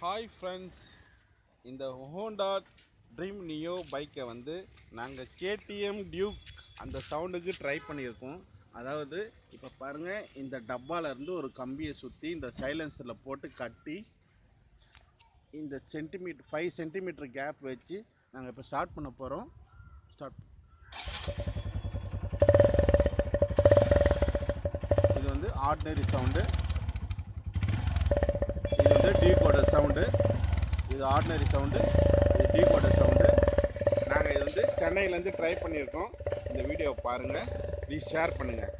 Hi friends, இந்த Honda dream neo பைக்கை வந்து நாங்கள் கேடிஎம் டியூக் அந்த சவுண்டுக்கு ட்ரை பண்ணியிருக்கோம். அதாவது இப்போ பாருங்கள், இந்த டப்பாலேருந்து ஒரு கம்பியை சுற்றி இந்த சைலன்சரில் போட்டு கட்டி இந்த 5 சென்டிமீட்டர் கேப் வச்சு நாங்கள் இப்போ ஸ்டார்ட் பண்ண போகிறோம். இது வந்து ஆர்டினரி சவுண்டு, இது வந்து டியூக்கோட சவுண்டு, இது ஆர்டினரி சவுண்டு, இது டியூக்கோட சவுண்டு. நாங்கள் இது வந்து சென்னையிலேருந்து ட்ரை பண்ணியிருக்கோம். இந்த வீடியோவை பாருங்கள், ப்ளீஸ் ஷேர் பண்ணுங்கள்.